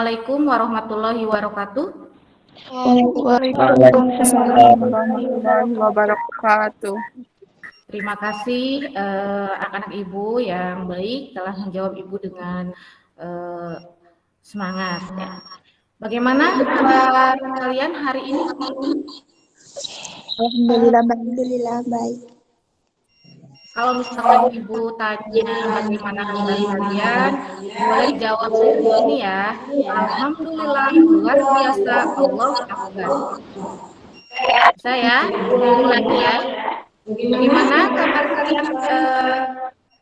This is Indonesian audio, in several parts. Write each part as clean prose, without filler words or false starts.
Assalamualaikum warahmatullahi wabarakatuh. Waalaikumsalam warahmatullahi wabarakatuh. Terima kasih anak-anak Ibu yang baik telah menjawab Ibu dengan semangat ya. Bagaimana kabar kalian hari ini? Alhamdulillah baik. Kalau misalkan Ibu tanya bagaimana kabar kalian, boleh jawab seperti ini ya. Alhamdulillah, luar biasa, Allahu Akbar. Saya ulangi ya. Bagaimana kabar kalian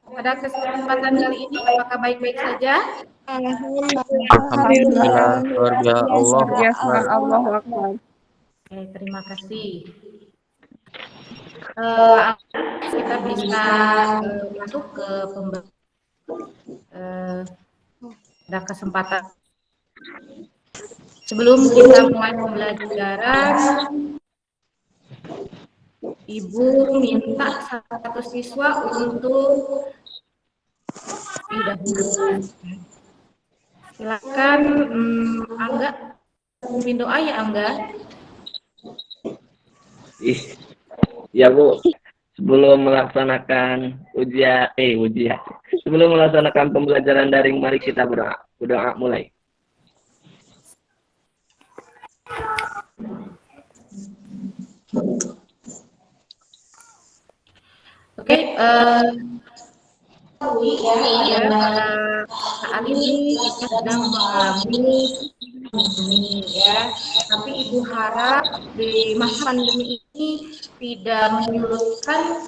pada kesempatan kali ini? Apakah baik-baik saja? Alhamdulillah, luar biasa, Allahu Akbar. Oke, terima kasih. Kita bisa masuk ke pada kesempatan. Sebelum kita mulai pembelajaran, Ibu minta satu siswa untuk dahulu. Silakan Angga, pimpin doa ya Angga. Ya Bu, sebelum melaksanakan sebelum melaksanakan pembelajaran daring, mari kita berdoa. Berdoa mulai. Oke, ya pada saat ini kita sedang mengalami pandemi ya, tapi Ibu harap di masa pandemi ini tidak menyurutkan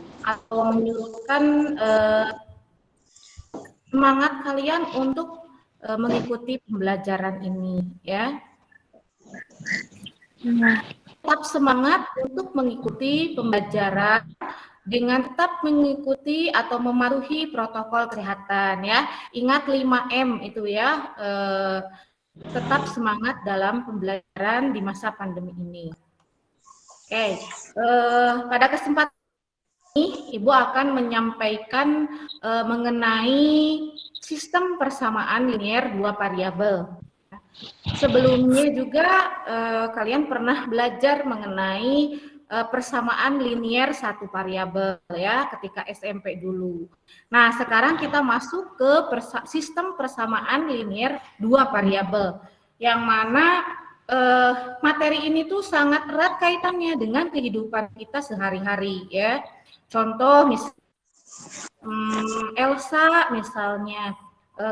semangat kalian untuk mengikuti pembelajaran ini ya. Tetap semangat untuk mengikuti pembelajaran dengan tetap mengikuti atau mematuhi protokol kesehatan ya. Ingat 5M itu ya. Tetap semangat dalam pembelajaran di masa pandemi ini. Oke, pada kesempatan ini Ibu akan menyampaikan mengenai sistem persamaan linier dua variabel. Sebelumnya juga kalian pernah belajar mengenai persamaan linier satu variabel ya ketika SMP dulu. Nah, sekarang kita masuk ke sistem persamaan linier dua variabel yang mana materi ini tuh sangat erat kaitannya dengan kehidupan kita sehari-hari ya. Contoh Elsa misalnya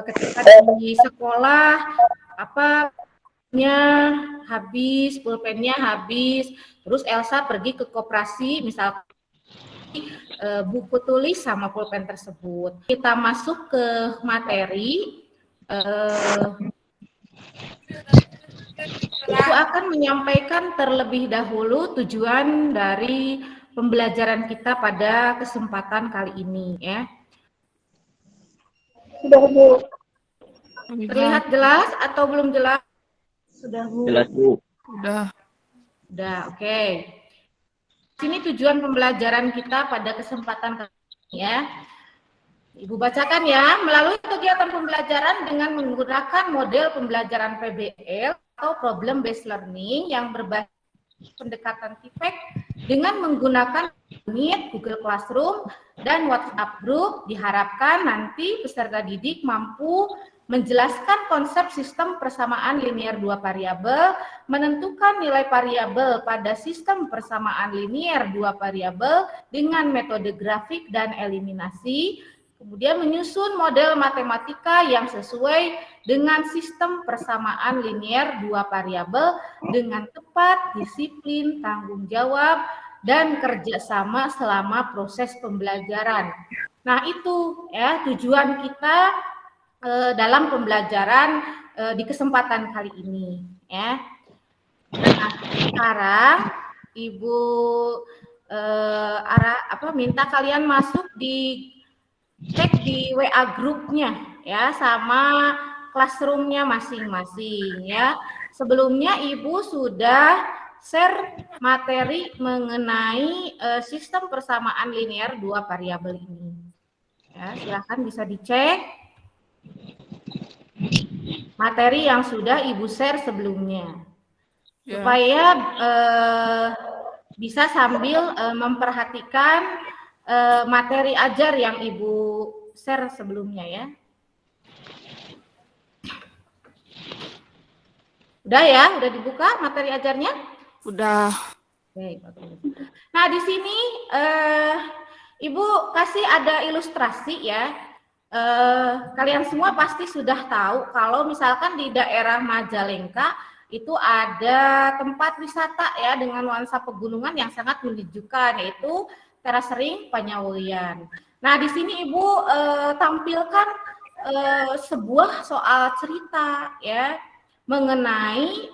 ketika di sekolah habis, pulpennya habis, terus Elsa pergi ke koperasi misalkan buku tulis sama pulpen tersebut. Kita masuk ke materi. Ibu akan menyampaikan terlebih dahulu tujuan dari pembelajaran kita pada kesempatan kali ini ya. Sudah Bu. Terlihat jelas atau belum jelas? Sudah Bu. Jelas Bu. Sudah, oke. Sini tujuan pembelajaran kita pada kesempatan kali ini ya. Ibu bacakan ya, melalui kegiatan pembelajaran dengan menggunakan model pembelajaran PBL atau Problem Based Learning yang berbasis pendekatan TIPEC dengan menggunakan Meet, Google Classroom, dan WhatsApp Group, diharapkan nanti peserta didik mampu menjelaskan konsep sistem persamaan linier dua variabel, menentukan nilai variabel pada sistem persamaan linier dua variabel dengan metode grafik dan eliminasi, kemudian menyusun model matematika yang sesuai dengan sistem persamaan linier dua variabel dengan tepat, disiplin, tanggung jawab, dan kerjasama selama proses pembelajaran. Nah itu ya tujuan kita dalam pembelajaran di kesempatan kali ini ya. Nah, sekarang Ibu minta kalian masuk cek di WA grupnya ya sama classroomnya masing-masing ya. Sebelumnya Ibu sudah share materi mengenai sistem persamaan linier dua variabel ini. Ya, silakan bisa dicek. materi yang sudah Ibu share sebelumnya. Ya. Supaya bisa sambil memperhatikan materi ajar yang Ibu share sebelumnya ya. Udah ya, udah dibuka materi ajarnya? Udah. Oke, bagus. Nah, di sini Ibu kasih ada ilustrasi ya. Kalian semua pasti sudah tahu kalau misalkan di daerah Majalengka itu ada tempat wisata ya dengan nuansa pegunungan yang sangat menunjukkan, yaitu Terasering Panyawian. Nah, di sini Ibu tampilkan sebuah soal cerita ya mengenai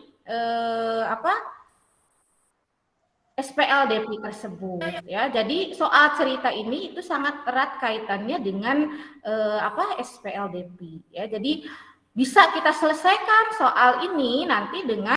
SPLDP tersebut ya. Jadi soal cerita ini itu sangat erat kaitannya dengan SPLDP ya. Jadi bisa kita selesaikan soal ini nanti dengan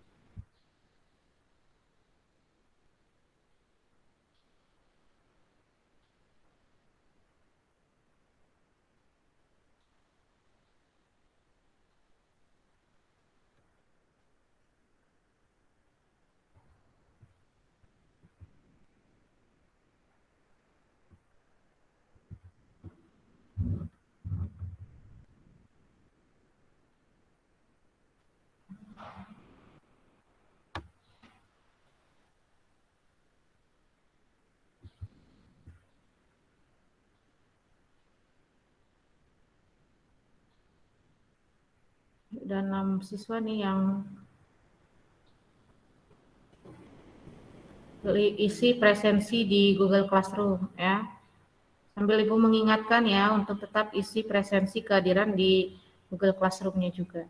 dan 6 siswa nih yang isi presensi di Google Classroom ya. Sambil Ibu mengingatkan ya untuk tetap isi presensi kehadiran di Google Classroom-nya juga.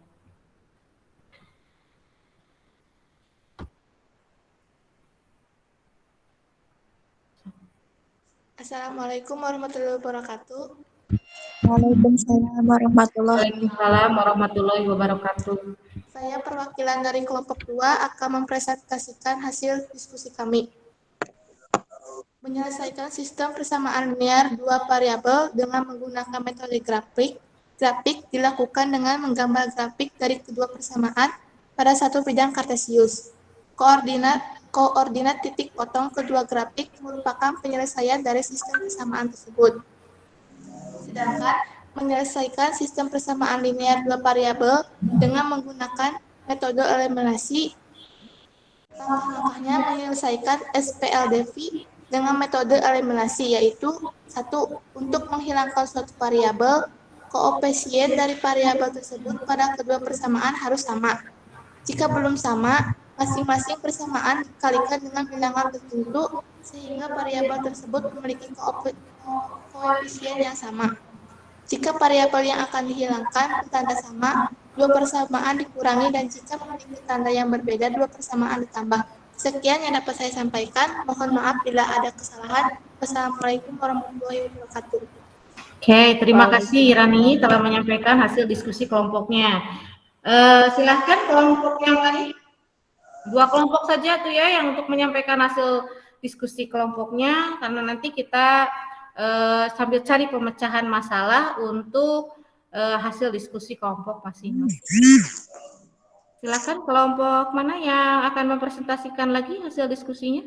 Assalamualaikum warahmatullahi wabarakatuh. Waalaikumsalam warahmatullahi wabarakatuh. Saya perwakilan dari kelompok 2 akan mempresentasikan hasil diskusi kami. Menyelesaikan sistem persamaan linear dua variabel dengan menggunakan metode grafik. Grafik dilakukan dengan menggambar grafik dari kedua persamaan pada satu bidang kartesius. Koordinat titik potong kedua grafik merupakan penyelesaian dari sistem persamaan tersebut. Sedangkan menyelesaikan sistem persamaan linear dua variabel dengan menggunakan metode eliminasi, langkah-langkahnya menyelesaikan SPLDP dengan metode eliminasi, yaitu 1. Untuk menghilangkan suatu variabel, koefisien dari variabel tersebut pada kedua persamaan harus sama. Jika belum sama, masing-masing persamaan dikalikan dengan bilangan tertentu sehingga variabel tersebut memiliki koefisien yang sama. Jika variabel yang akan dihilangkan bertanda sama, dua persamaan dikurangi, dan jika memiliki tanda yang berbeda, dua persamaan ditambah. Sekian yang dapat saya sampaikan. Mohon maaf bila ada kesalahan. Wassalamualaikum warahmatullahi wabarakatuh. Oke, terima kasih Rani telah menyampaikan hasil diskusi kelompoknya. Silahkan kelompok yang lain. 2 kelompok saja tuh ya yang untuk menyampaikan hasil diskusi kelompoknya, karena nanti kita sambil cari pemecahan masalah untuk hasil diskusi kelompok masing-masing. Silakan kelompok mana yang akan mempresentasikan lagi hasil diskusinya?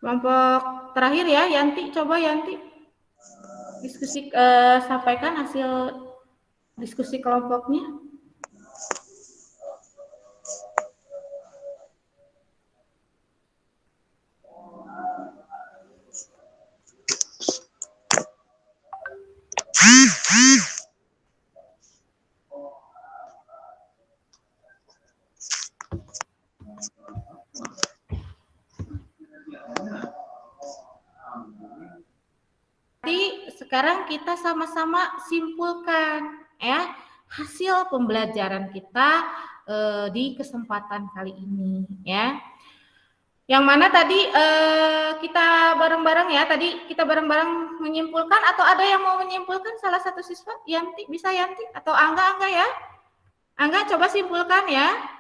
Kelompok terakhir ya, Yanti, coba Yanti diskusi sampaikan hasil diskusi kelompoknya. Nanti sekarang kita sama-sama simpulkan ya hasil pembelajaran kita di kesempatan kali ini ya. Yang mana tadi kita bareng-bareng ya, tadi kita bareng-bareng menyimpulkan, atau ada yang mau menyimpulkan salah satu siswa? Yanti, bisa Yanti? Atau Angga ya? Angga coba simpulkan ya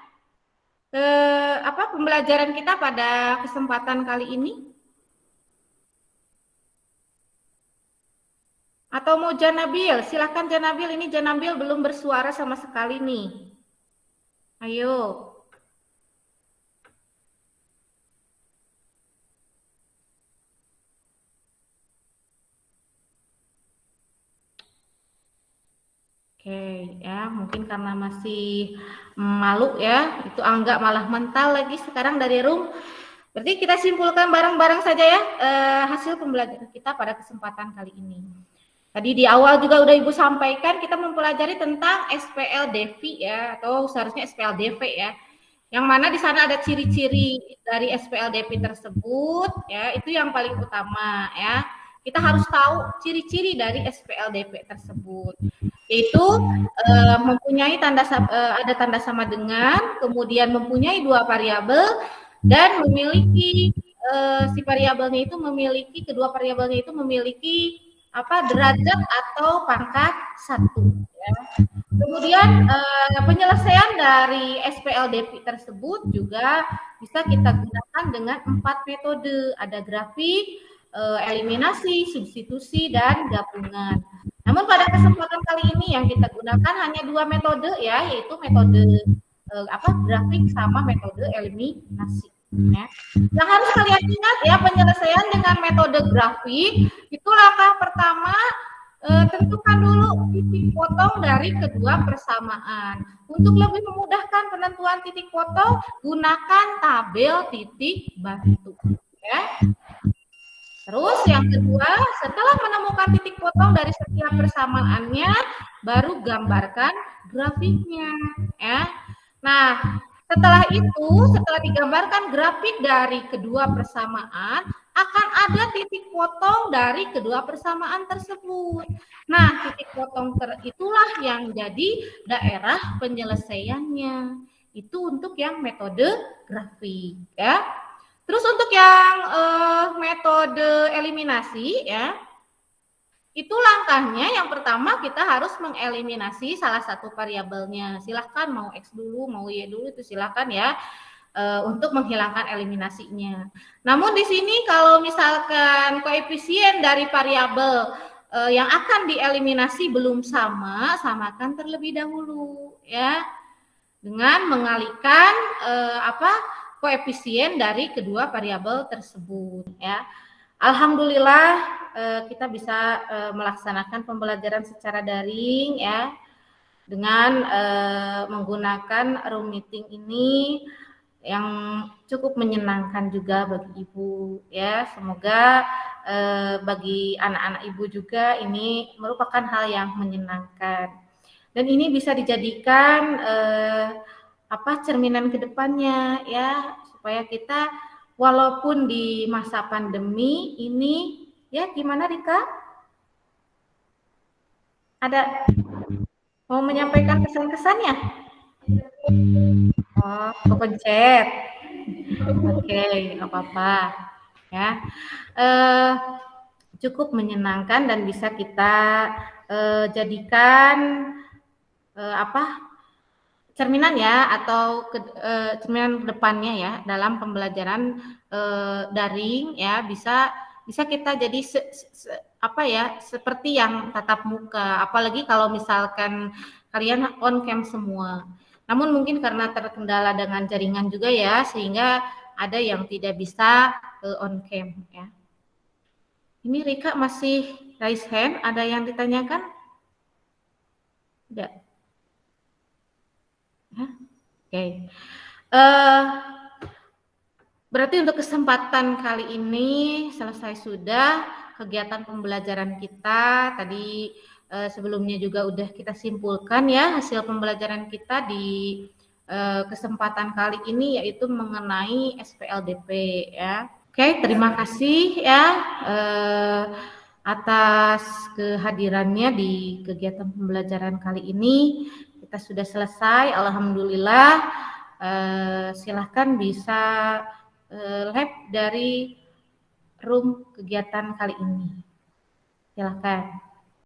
pembelajaran kita pada kesempatan kali ini. Atau mau Janabil? Silahkan Janabil, ini Janabil belum bersuara sama sekali nih. Ayo. Oke, ya mungkin karena masih malu ya, itu Angga malah mental lagi sekarang dari room. Berarti kita simpulkan bareng-bareng saja ya hasil pembelajaran kita pada kesempatan kali ini. Tadi di awal juga udah Ibu sampaikan kita mempelajari tentang SPLDV ya, atau seharusnya SPLDV ya. Yang mana di sana ada ciri-ciri dari SPLDV tersebut ya, itu yang paling utama ya. Kita harus tahu ciri-ciri dari SPLDV tersebut. Yaitu mempunyai ada tanda sama dengan, kemudian mempunyai dua variabel dan memiliki si variabelnya itu memiliki kedua variabelnya itu memiliki derajat atau pangkat 1 ya. Kemudian penyelesaian dari SPLDV tersebut juga bisa kita gunakan dengan 4 metode, ada grafik, eliminasi, substitusi, dan gabungan. Namun pada kesempatan kali ini yang kita gunakan hanya 2 metode ya, yaitu metode grafik sama metode eliminasi. Ya. Yang harus kalian ingat ya, penyelesaian dengan metode grafik itu langkah pertama, tentukan dulu titik potong dari kedua persamaan. Untuk lebih memudahkan penentuan titik potong, gunakan tabel titik batu. Ya. Terus yang kedua, setelah menemukan titik potong dari setiap persamaannya, baru gambarkan grafiknya. Ya. Nah, setelah digambarkan grafik dari kedua persamaan, akan ada titik potong dari kedua persamaan tersebut. Nah, titik potong itulah yang jadi daerah penyelesaiannya. Itu untuk yang metode grafik, ya. Terus untuk yang metode eliminasi, ya, itu langkahnya yang pertama kita harus mengeliminasi salah satu variabelnya. Silahkan mau X dulu, mau Y dulu, itu silahkan ya, untuk menghilangkan eliminasinya. Namun di sini kalau misalkan koefisien dari variabel yang akan dieliminasi belum sama, samakan terlebih dahulu ya, dengan mengalihkan koefisien dari kedua variabel tersebut ya. Alhamdulillah kita bisa melaksanakan pembelajaran secara daring ya, dengan menggunakan room meeting ini yang cukup menyenangkan juga bagi Ibu ya. Semoga bagi anak-anak Ibu juga ini merupakan hal yang menyenangkan. Dan ini bisa dijadikan cerminan ke depannya ya, supaya kita walaupun di masa pandemi ini ya, gimana Rika? Ada mau menyampaikan kesan-kesannya? Oh, kepencet. Oke, nggak apa-apa ya. Cukup menyenangkan dan bisa kita jadikan cerminan ya, atau cerminan depannya ya dalam pembelajaran daring ya, bisa kita jadi seperti yang tatap muka, apalagi kalau misalkan kalian on cam semua. Namun mungkin karena terkendala dengan jaringan juga ya, sehingga ada yang tidak bisa on cam ya. Ini Rika masih raise hand, ada yang ditanyakan? Tidak. Oke. Berarti untuk kesempatan kali ini selesai sudah kegiatan pembelajaran kita. Tadi sebelumnya juga udah kita simpulkan ya hasil pembelajaran kita di kesempatan kali ini, yaitu mengenai SPLDV ya. Oke, terima kasih ya atas kehadirannya di kegiatan pembelajaran kali ini. Kita sudah selesai, alhamdulillah. Silahkan bisa lab dari room kegiatan kali ini. Silahkan.